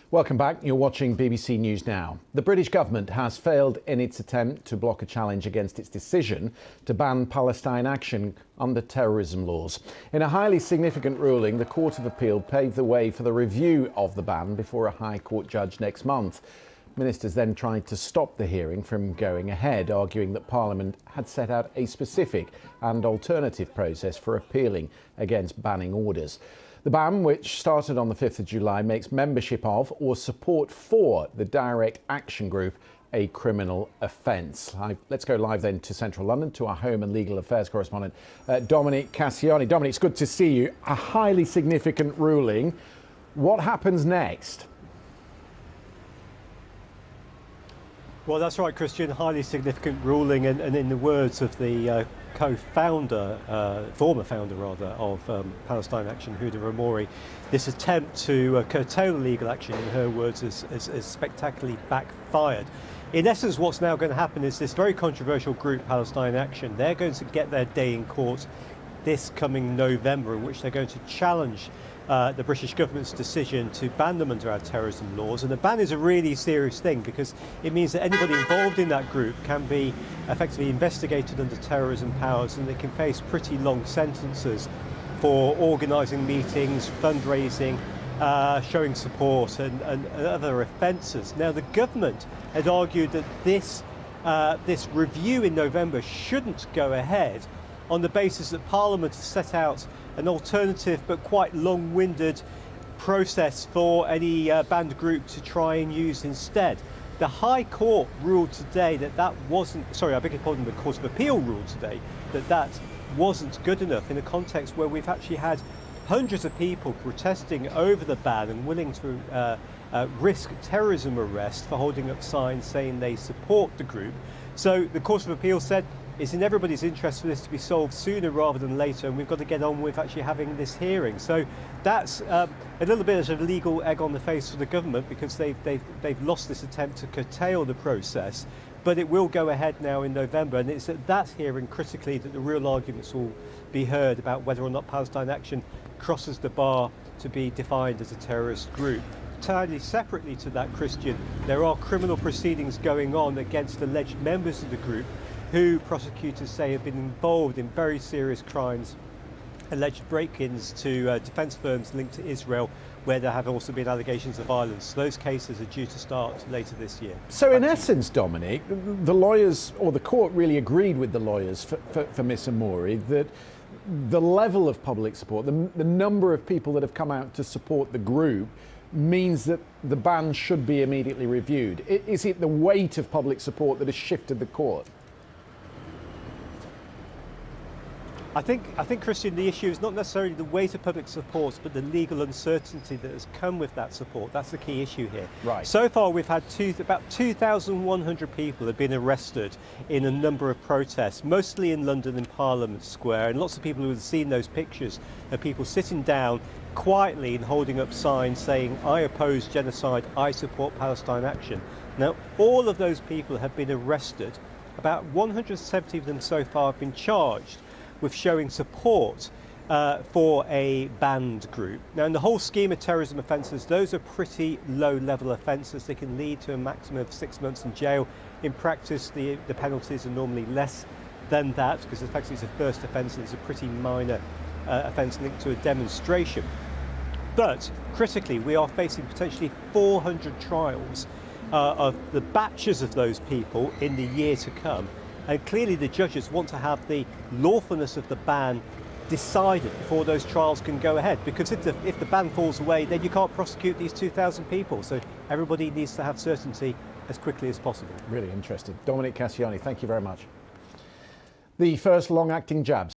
Welcome back. You're watching BBC News Now. The British government has failed in its attempt to block a challenge against its decision to ban Palestine Action under terrorism laws. In a highly significant ruling, the Court of Appeal paved the way for the review of the ban before a High Court judge next month. Ministers then tried to stop the hearing from going ahead, arguing that Parliament had set out a specific and alternative process for appealing against banning orders. The ban, which started on the 5th of July, makes membership of or support for the Direct Action Group a criminal offence. Let's go live then to central London to our Home and Legal Affairs correspondent, Dominic Cassiani. Dominic, it's good to see you. A highly significant ruling. What happens next? Well, that's right, Christian. Highly significant ruling, and in the words of the co-founder, former founder rather, of Palestine Action, Huda Ramori, this attempt to curtail legal action, in her words, is spectacularly backfired. In essence, what's now going to happen is this very controversial group, Palestine Action, they're going to get their day in court this coming November, in which they're going to challenge the British government's decision to ban them under our terrorism laws. And the ban is a really serious thing because it means that anybody involved in that group can be effectively investigated under terrorism powers, and they can face pretty long sentences for organising meetings, fundraising, showing support and other offences. Now, the government had argued that this review in November shouldn't go ahead on the basis that Parliament has set out an alternative but quite long-winded process for any banned group to try and use instead. The High Court ruled today that wasn't, sorry, I beg your pardon, the Court of Appeal ruled today that wasn't good enough in a context where we've actually had hundreds of people protesting over the ban and willing to risk terrorism arrest for holding up signs saying they support the group. So the Court of Appeal said it's in everybody's interest for this to be solved sooner rather than later, and we've got to get on with actually having this hearing. So that's a little bit of a legal egg on the face for the government, because they've lost this attempt to curtail the process. But it will go ahead now in November, and it's at that hearing, critically, that the real arguments will be heard about whether or not Palestine Action crosses the bar to be defined as a terrorist group. Entirely separately to that, Christian, there are criminal proceedings going on against alleged members of the group who prosecutors say have been involved in very serious crimes, alleged break-ins to defence firms linked to Israel, where there have also been allegations of violence. Those cases are due to start later this year. So in essence, Dominic, the lawyers, or the court really agreed with the lawyers for Ms. Amori that the level of public support, the number of people that have come out to support the group, means that the ban should be immediately reviewed. Is it the weight of public support that has shifted the court? I think, Christian, the issue is not necessarily the weight of public support, but the legal uncertainty that has come with that support. That's the key issue here. Right. So far, we've had about 2,100 people have been arrested in a number of protests, mostly in London in Parliament Square, and lots of people who have seen those pictures of people sitting down quietly and holding up signs saying, "I oppose genocide, I support Palestine Action." Now, all of those people have been arrested. About 170 of them so far have been charged with showing support for a banned group. Now, in the whole scheme of terrorism offences, those are pretty low-level offences. They can lead to a maximum of 6 months in jail. In practice, the penalties are normally less than that, because effectively it's a first offence and it's a pretty minor offence linked to a demonstration. But critically, we are facing potentially 400 trials of the batches of those people in the year to come. And clearly the judges want to have the lawfulness of the ban decided before those trials can go ahead. Because if the ban falls away, then you can't prosecute these 2,000 people. So everybody needs to have certainty as quickly as possible. Really interesting. Dominic Cassiani, thank you very much. The first long-acting jabs.